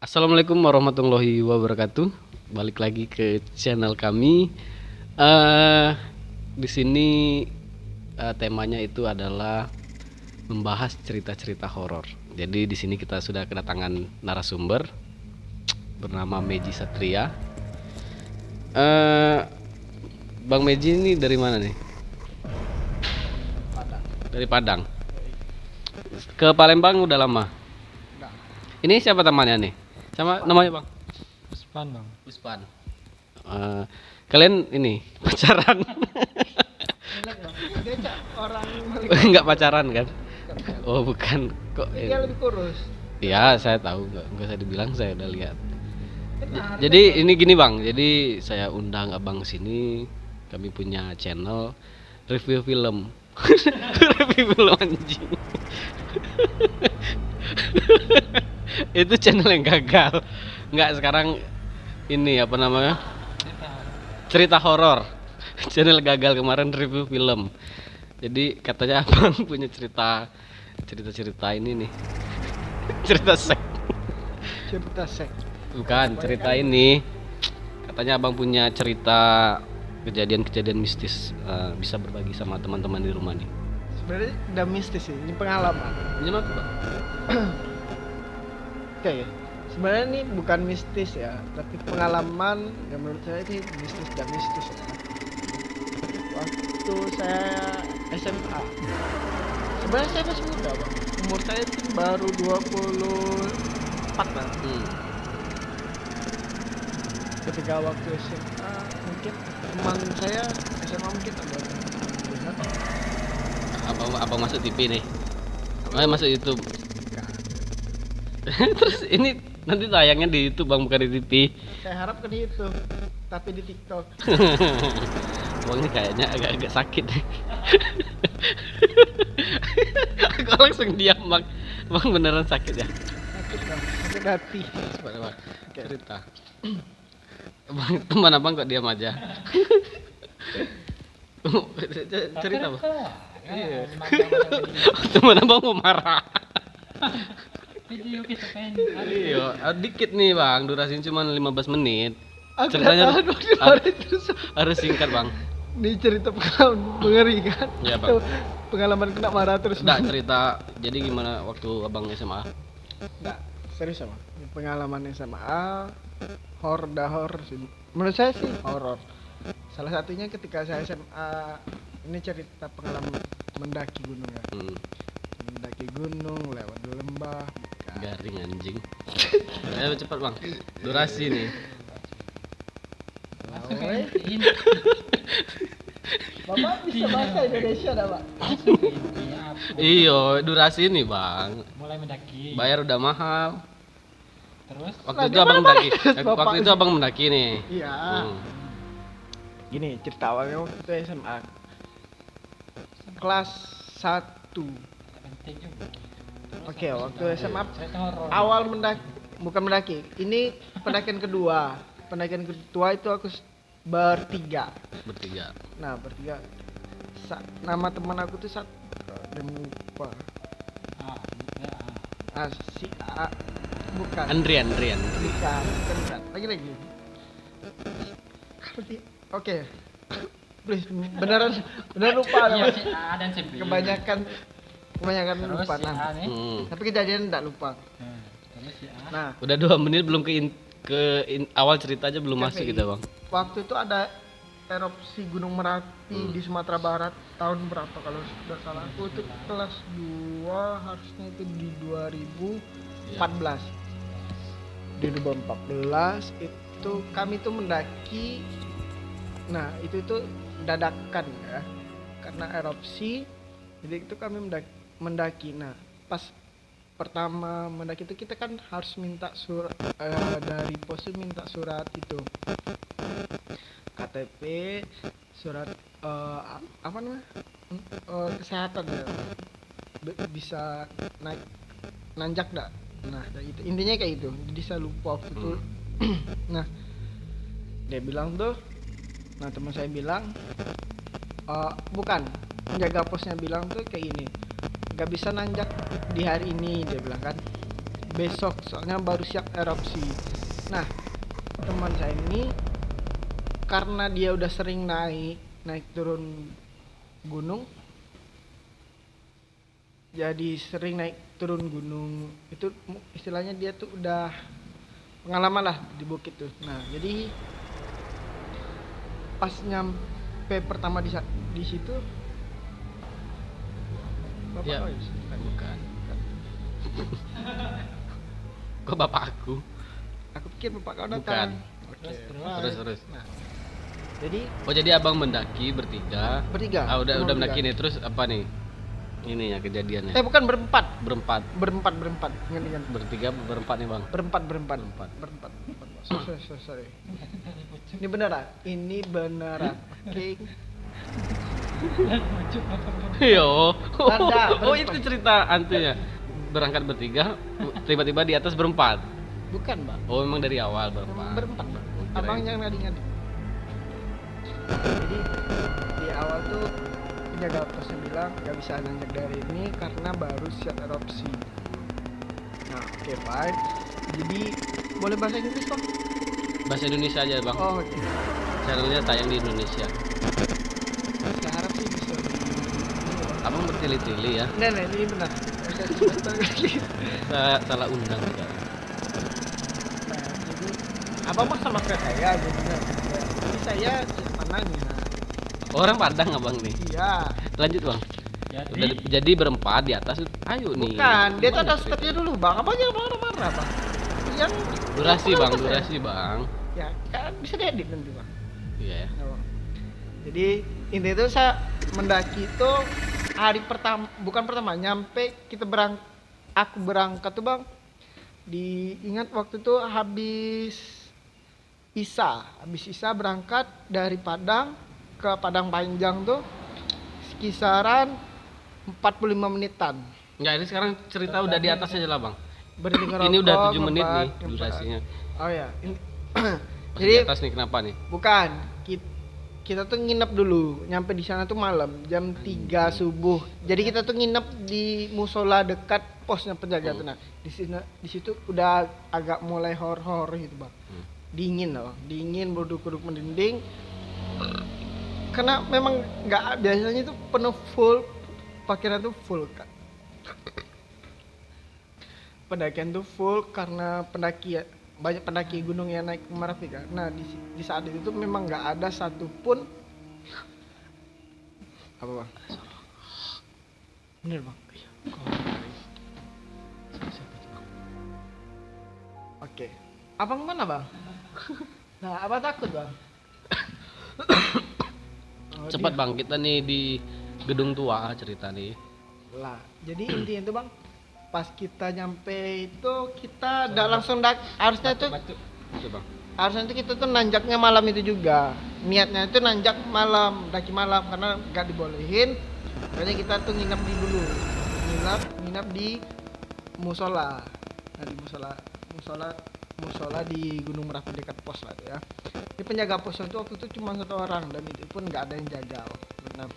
Assalamualaikum warahmatullahi wabarakatuh. Balik lagi ke channel kami. Eh di sini temanya itu adalah membahas cerita-cerita horor. Jadi di sini kita sudah kedatangan narasumber bernama Meji Satria. Eh Bang Meji ini dari mana nih? Dari Padang. Ke Palembang udah lama. Ini siapa temannya nih? Sama namanya Bang? Puspan bang. Puspan. Kalian ini pacaran? Orang Enggak pacaran kan? Oh bukan kok. dia lebih kurus. Iya saya tahu, nggak usah dibilang, saya udah lihat. Jadi ini gini Bang, jadi saya undang Abang sini, kami punya channel review film. Review film anjing. Itu channel yang gagal. Nggak, sekarang ini apa namanya? Cerita horor. Channel gagal kemarin review film. Jadi katanya Abang punya cerita ini nih. Cerita seks. Cerita seks. Bukan, cerita ini. Katanya Abang punya cerita kejadian-kejadian mistis, bisa berbagi sama teman-teman di rumah nih. Sebenarnya udah mistis sih, ini pengalaman. Gimana tuh, Bang? Oke, sebenarnya ini bukan mistis ya, tapi pengalaman yang menurut saya ini mistis dan mistis ya. Waktu saya SMA, sebenarnya saya masih muda bang. Umur saya itu baru 24 bang. Ketika waktu SMA mungkin teman saya SMA mungkin ada Apa masuk TV nih? Masuk YouTube. Terus ini nanti tayangnya di YouTube Bang, bukan di TV. saya harap ke itu, tapi di TikTok. Bang ini kayaknya agak-agak sakit. Aku langsung diam Bang. Bang beneran sakit ya? Sakit bang, sakit hati. Coba Bang, cerita. Bang, teman Abang kok diam aja? Cerita Bang. Iya. Teman Abang mau marah. Video kita kan Iya, dikit nih Bang, durasinya cuma 15 menit. Aku Ceritanya nggak tahu hari terus. harus singkat Bang. Ini cerita pengalaman mengerikan. Iya, Bang. Pengalaman kena marah terus. Enggak, cerita jadi gimana waktu Abang SMA? Enggak, serius sama. Pengalaman SMA horor sih. Menurut saya sih horor. Salah satunya ketika saya SMA, ini cerita pengalaman mendaki gunung ya. Mendaki gunung lewat lembah. Garing anjing. Ayo cepat Bang. Durasi nih. masuk ke inti Bapak bisa bahasa Indonesia dah, Pak? masuk ke inti apa Iyo, durasi nih Bang. mulai mendaki Bayar udah mahal. terus Waktu Lah, itu Abang gimana mendaki. terus, Bapak? Waktu itu Abang mendaki nih. Iya. Hmm. Gini, cerita awalnya waktu itu SMA. Kelas 1. penting juga. Terus Oke, habis waktu itu SMA cerita horor. awal mendaki, bukan mendaki. Ini pendakian kedua. Pendakian kedua itu aku bertiga. Bertiga. Nah, bertiga. Nama teman aku tuh dan lupa. Ah, enggak, Ah, si A. Bukan. Andrian. Bukan. Lagi. Oke. Please, beneran lupa iya nama. si A dan si B Kebanyakan terus lupa si A nama. nih Tapi kejadian enggak lupa. terus si A Nah, Udah 2 menit belum awal cerita aja belum masuk kita Bang. waktu itu ada erupsi Gunung Merapi di Sumatera Barat tahun berapa kalau sudah salah aku itu kelas 2, harusnya itu di 2014. Di 2014 itu kami tuh mendaki. Nah, itu dadakan ya. Karena erupsi jadi itu kami mendaki. Nah, pas pertama mendaki itu kita kan harus minta surat dari pos minta surat itu KTP, surat apa namanya kesehatan ya, bisa nanjak dak. Nah itu intinya kayak itu, jadi saya lupa waktu itu. Nah dia bilang tuh, nah teman saya bilang bukan, penjaga posnya bilang tuh kayak ini, nggak bisa nanjak di hari ini, dia bilang kan besok, soalnya baru siap erupsi. Nah, teman saya ini karena dia udah sering naik turun gunung, jadi sering naik turun gunung itu istilahnya dia tuh udah pengalaman lah di bukit tuh. Nah, jadi pas nyampe pertama di situ, bapak Ya, noise. bukan. Kok bapak aku? Aku pikir bapak kau Bukan. datang. Oke, Terus. Nah, jadi Oh, jadi abang mendaki bertiga. bertiga. Ah, udah Cuma mendaki bertiga. nih. Terus apa nih? Ini ya kejadiannya. Bukan berempat. Berempat. Berempat. Ingat. Bertiga berempat nih, Bang. Berempat. Berempat. Sorry. Ini beneran. Oke. Yo. Tanda, Oh, berempat. itu cerita antunya. Berangkat bertiga, tiba-tiba di atas berempat. Bukan, Bang. Oh, memang dari awal berempat. Berempat. Kirain. Abang yang ngadi-ngadi. Jadi di awal tuh penjaga posnya bilang nggak bisa nanjak dari ini karena baru siap erupsi. Nah, oke, fine. Jadi boleh bahasa Inggris, Bang? Bahasa Indonesia aja, Bang. Oh, oke. Channelnya tayang di Indonesia. Saya harap sih bisa. Abang bertele-tele ya. Nah, ini benar. Saya salah undang juga. Nah, jadi abang mah sama kayak saya jadinya. Jadi saya mananya. Orang Padang abang nih. Iya. Lanjut, Bang. Jadi Jadi berempat di atas. Ayo nih. Bukan, dia tuh Gimana ada cerita? stepnya dulu, Bang. Abang jangan marah-marah, Bang. Yang Durasi, Bang. Apa ya? Durasi, Bang. Ya, kan bisa diedit nanti, Bang. Iya ya. Ya, Bang. Jadi intinya itu saya mendaki itu hari pertama, bukan pertama, nyampe aku berangkat tuh, Bang. Diingat waktu itu habis Isya berangkat dari Padang ke Padang Panjang tuh kisaran 45 menitan. Enggak, ini sekarang cerita udah di atas aja lah, Bang. Berhenti ngerokok. Ini udah 7 menit nih ngebat. durasinya. Oh ya, Pas jadi di atas nih kenapa nih? bukan kita tuh nginep dulu, nyampe di sana tuh malam jam 3 subuh. Jadi kita tuh nginep di musola dekat posnya penjaga tuh. Nah, di situ udah agak mulai horor gitu, Bang. Dingin loh, dingin berduduk mendinding. Karena memang nggak biasanya tuh penuh full, parkiran tuh full, Kak. Pendakian tuh full karena banyak pendaki gunung yang naik ke Merapi kan. Nah, di saat itu tuh memang nggak ada satupun apa, Bang? Bener, Bang. Oke. Abang mana, Bang? Nah, apa takut, Bang? Oh, Cepat, Bang. Kita nih di gedung tua cerita nih. lah. Jadi intinya itu, Bang, pas kita nyampe itu kita udah langsung harusnya itu Itu, Bang. harusnya itu kita tuh nanjaknya malam itu juga. Niatnya itu nanjak malam, daki malam karena nggak dibolehin. Makanya kita tuh nginep di dulu. Nginep di musola. Nah, di musola di Gunung Merapi dekat pos lah tuh ya. Di penjaga posnya tuh waktu itu cuma 1 orang dan itu pun nggak ada yang jaga. Benar.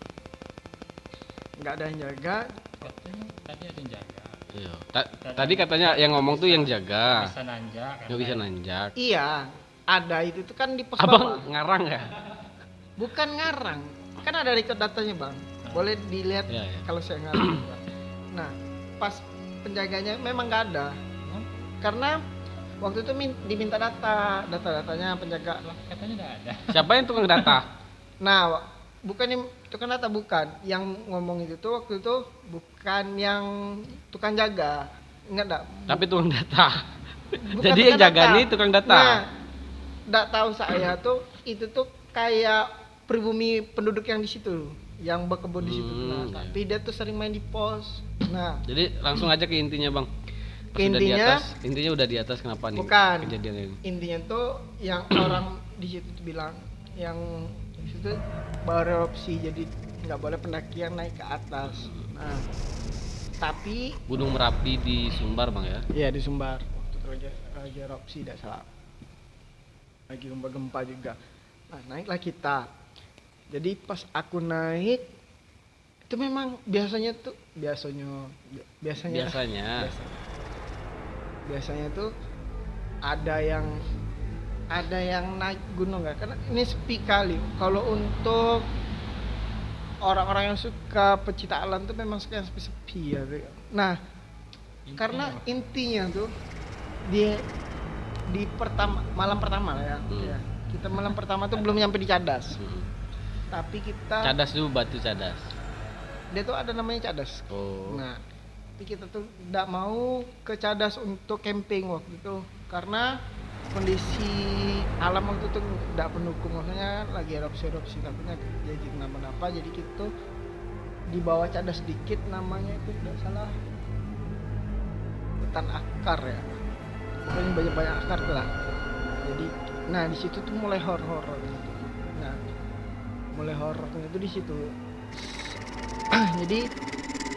Nggak ada yang jaga. katanya tadi ada yang jaga. Iya. Tadi katanya yang ngomong tuh yang jaga. Bisa nanjak. Nggak bisa nanjak. Iya, ada itu tuh kan di pos Abang bawah. ngarang ya? Bukan ngarang, kan ada record datanya, Bang. Boleh dilihat Iya, iya. kalau saya ngarang. Nah, pas penjaganya memang nggak ada, karena waktu itu diminta datanya penjaga. Katanya udah ada. Siapa yang tukang data? Nah, bukan yang tukang data, bukan yang ngomong itu tuh waktu itu bukan yang tukang jaga, enggak enggak. Tapi tukang data. Bukan Jadi yang tukang jaga data. nih tukang data. Nah, enggak tahu saya tuh itu tuh kayak pribumi penduduk yang di situ, yang berkebun di situ. Nah, iya. tapi dia tuh sering main di pos. Nah, Jadi langsung aja ke intinya, Bang. Pas udah di Intinya- atas, intinya udah di atas kenapa nih? Bukan. Kejadian ini. intinya tuh yang orang di situ tuh bilang yang di situ baru erupsi, jadi nggak boleh pendakian naik ke atas. Nah, tapi Gunung Merapi di Sumbar, Bang ya. iya di Sumbar waktu itu lagi erupsi, tidak salah, lagi gempa juga. Nah, naiklah kita. Jadi pas aku naik itu memang biasanya biasanya tuh ada yang naik gunung nggak, karena ini sepi kali. Kalau untuk orang-orang yang suka pecinta alam tuh memang suka yang sepi-sepi ya. Nah, karena intinya tuh di malam pertama lah ya. Ya. Kita malam pertama tuh belum nyampe di Cadas. Tapi kita Cadas dulu, Batu Cadas. dia tuh ada namanya Cadas. Oh. Nah, tapi kita tuh tidak mau ke Cadas untuk camping waktu itu karena kondisi alam waktu itu tidak pendukung, maksudnya lagi erupsi takutnya jadi kenapa-napa. Jadi kita di bawah Cadas sedikit, namanya itu tidak salah hutan akar ya, pokoknya banyak akar tuh lah. Jadi nah di situ tuh mulai horor gitu. Nah mulai horornya itu di situ. Jadi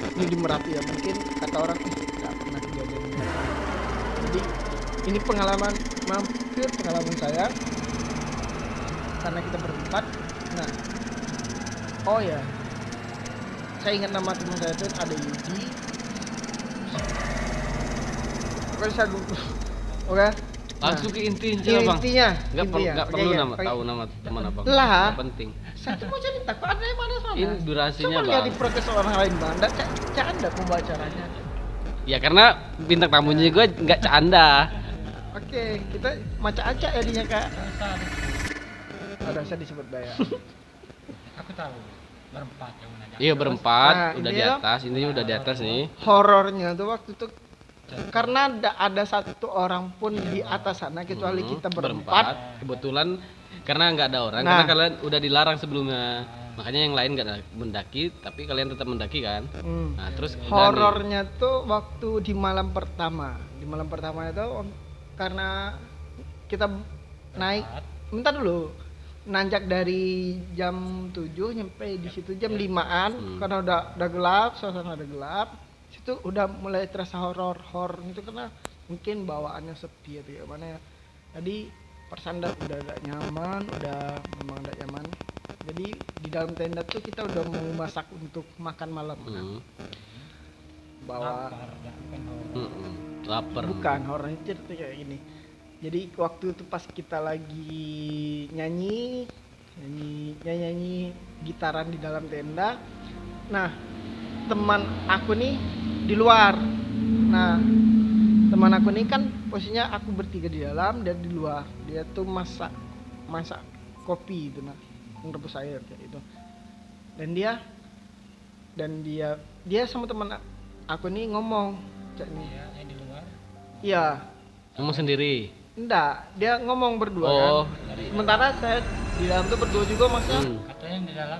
ini di Merapi ya, mungkin kata orang nggak pernah kejadian ini. Jadi ini pengalaman saya karena kita berempat. Nah, oh ya, saya ingat nama teman saya itu ada Yudi. Pokoknya saya dulu, oke. Langsung ke intinya bang. Intinya, Nggak perlu nama, tahu nama teman abang. Lah. Nggak penting. Saya tuh mau cerita, kok ada yang mana sana? Ini durasinya Coba bang. lihat di protes orang lain bang, nggak canda pembacaranya. Ya karena bintang tamunya gue nggak canda. Oke, kita maca aja jadinya kak. Ada saya disebut daya. Aku tahu berempat yang menanyakan. Iya berempat, Nah, udah ini di ya. atas. Ini udah di atas nih. Horornya tuh waktu itu karena ada satu orang pun di atas sana kecuali kita berempat. Kebetulan karena nggak ada orang, Nah. karena kalian udah dilarang sebelumnya. Makanya yang lain nggak mendaki, tapi kalian tetap mendaki kan. Nah terus udah nih. Horornya tuh waktu di malam pertama. Di malam pertama itu karena kita naik, bentar dulu, nanjak dari jam 7 nyampe di situ jam 5-an karena udah gelap, suasana udah gelap. Situ udah mulai terasa horor itu karena mungkin bawaannya sepi atau gimana ya. Jadi persandar udah gak nyaman, memang gak nyaman. Jadi di dalam tenda tuh kita udah mau masak untuk makan malam. Bawa Lapar. bukan horor cerita kayak gini. Jadi waktu itu pas kita lagi nyanyi gitaran di dalam tenda. Nah, teman aku nih di luar. Nah, teman aku nih kan posisinya aku bertiga di dalam dan di luar. Dia tuh masak kopi itu, nah, merebus air kayak itu. Dan dia sama teman aku nih ngomong, cak nih. Iya, yang di luar. Iya. Ngomong sendiri. Enggak, dia ngomong berdua Oh. kan. Sementara saya di dalam tuh berdua juga maksudnya. Katanya di dalam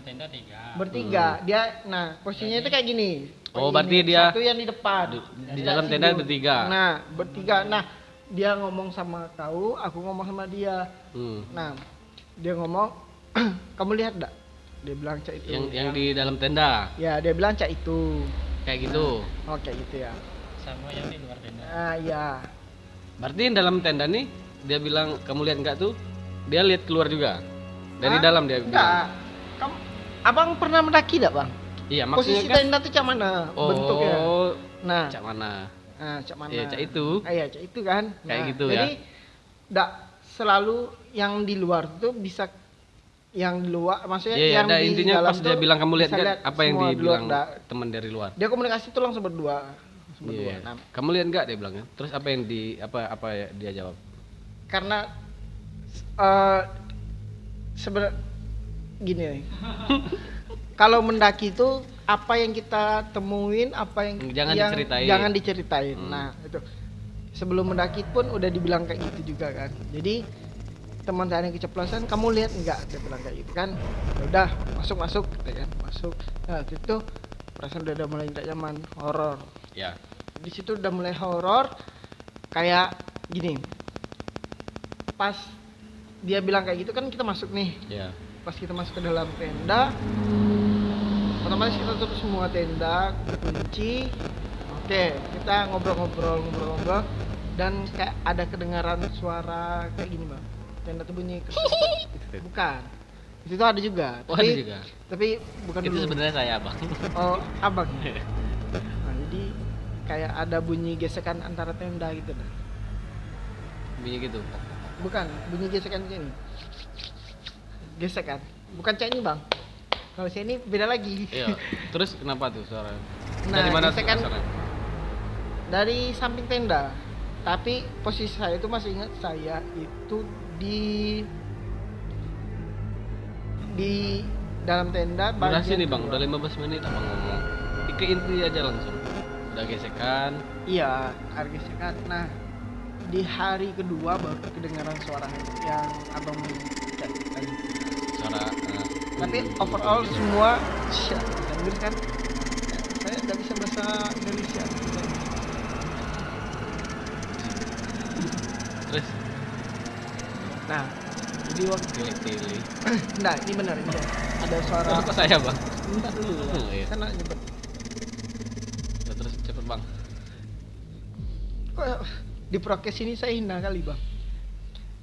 tenda 3. Bertiga. Dia nah, posisinya itu kayak gini. Oh, Kayak berarti gini. dia satu yang di depan. di dalam tenda Sini. bertiga. Nah, bertiga. Nah, dia ngomong sama kau, aku ngomong sama dia. Nah, dia ngomong, "Kamu lihat enggak?" Dia bilang cak itu. Yang di dalam tenda. Ya, dia bilang cak itu. Kayak gitu. Oh, kayak gitu ya. Sama yang di luar tenda. Ah, ya. Berarti yang dalam tenda nih dia bilang kamu lihat enggak tuh? Dia lihat keluar juga. Dari Hah? dalam dia bilang. Enggak. Abang pernah mendaki enggak, Bang? Iya, maksudnya Posisi kan tenda tuh cak mana bentuknya? oh, Nah, cak mana? cak mana? Iya, cak itu. Iya, cak itu kan. Kayak gitu ya. Jadi enggak selalu yang di luar tuh bisa yang di luar, maksudnya Iya, yang ada di intinya dalam pas dia tuh bilang kamu lihat bisa enggak lihat apa yang semua di luar, dibilang enggak. teman dari luar. Dia komunikasi tuh langsung berdua. Iya. Nah, Kamu lihat enggak dia bilang kan? Terus apa yang apa ya dia jawab? karena sebenarnya gini nih. Kalau mendaki itu apa yang kita temuin, apa yang Jangan diceritain. jangan diceritain. Nah, itu. Sebelum mendaki pun udah dibilang kayak gitu juga kan. Jadi teman saya yang keceplosan, kamu lihat enggak? Dia bilang kayak gitu kan. Ya udah, masuk gitu kan. Masuk. Nah, itu perasaan udah mulai tidak nyaman, horor. Ya. Di situ udah mulai horor kayak gini. Pas dia bilang kayak gitu kan kita masuk nih. Ya. Pas kita masuk ke dalam tenda, otomatis kita tutup semua tenda, kunci. Oke, kita ngobrol-ngobrol dan kayak ada kedengaran suara kayak gini, Bang. Tenda tuh bunyi bukan. Itu tuh ada juga. Oh, ada juga. Tapi bukan Itu dulu. sebenarnya saya, Bang. Oh, abang. Nah, jadi kayak ada bunyi gesekan antara tenda gitu dah. Bunyi gitu. Bukan, bunyi gesekan kayak ini. Gesekan. Bukan kayak ini, Bang. Kalau saya ini beda lagi. Iya. Terus kenapa tuh suara? Nah, Dari mana gesekan asalnya? dari samping tenda. Tapi posisi saya itu masih ingat, saya itu di dalam tenda Durasi nih Bang, kedua. udah 15 menit Abang ngomong. Ke inti aja langsung. Udah gesekan. Iya, ada gesekan. Nah, di hari kedua baru kedengaran suara yang abang cek tadi. Suara Tapi overall semua bahasa Inggris kan. Saya nggak bisa bahasa Indonesia. terus Nah, jadi waktu pilih-pilih. nah ini benar ini benar. Ada suara. Kok saya Bang? Bentar dulu. Oh, iya. Sana nyebut. Udah, terus cepet Bang. Kok di prokes ini saya hina kali, Bang.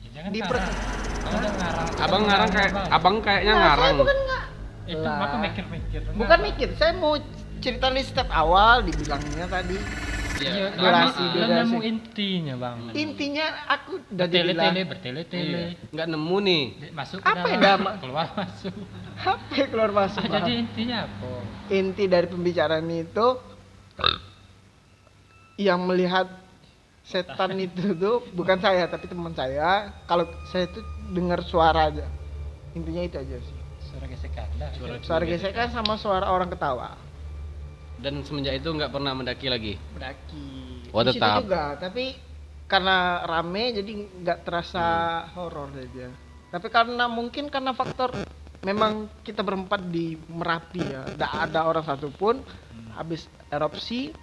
Ya, jangan Di ngarang. Kalau udah ngarang. Abang ngarang kayak Bang. abang kayaknya Nah, ngarang. saya bukan nggak. Itu Lah. aku mikir-mikir. Bukan mikir, saya mau cerita di step awal dibilangnya tadi. Iya, durasi, kami durasi. belum nemu intinya, Bang. Intinya aku udah Bertele-tele, dibilang bertele-tele. Nggak nemu nih. Masuk Apa ke yang dalam, dalam? keluar masuk. HP keluar masuk. Ah, jadi intinya apa? Inti dari pembicaraan itu yang melihat setan itu tuh bukan saya tapi teman saya. Kalau saya tuh dengar suara aja. Intinya itu aja sih. Suara gesekan. Dah. Suara gesekan sama suara orang ketawa. Dan semenjak itu nggak pernah mendaki lagi. Mendaki. Oh, Di situ tetap. juga, tapi karena rame jadi nggak terasa horor aja. Tapi karena mungkin karena faktor memang kita berempat di Merapi ya, nggak ada orang satupun. Habis erupsi,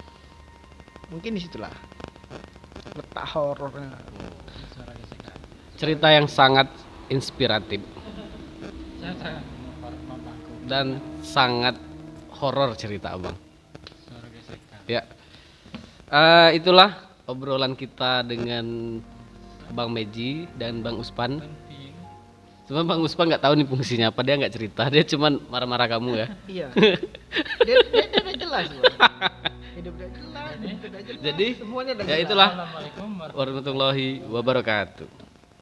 mungkin disitulah letak horornya. Suara gesekan. Cerita yang sangat inspiratif Saya sangat memaku. dan sangat horor cerita Abang. Suara gesekan. Ya. Itulah obrolan kita dengan Bang Meji dan Bang Uspan. Penting. Cuma Bang Uspan nggak tahu nih fungsinya apa, dia nggak cerita, dia cuman marah-marah kamu ya. Iya. dia udah jelas, Bang. Hidup udah jelas, hidup udah jelas. Jadi, semuanya udah ya jelas. itulah. Assalamualaikum warahmatullahi Warahmatullahi wabarakatuh.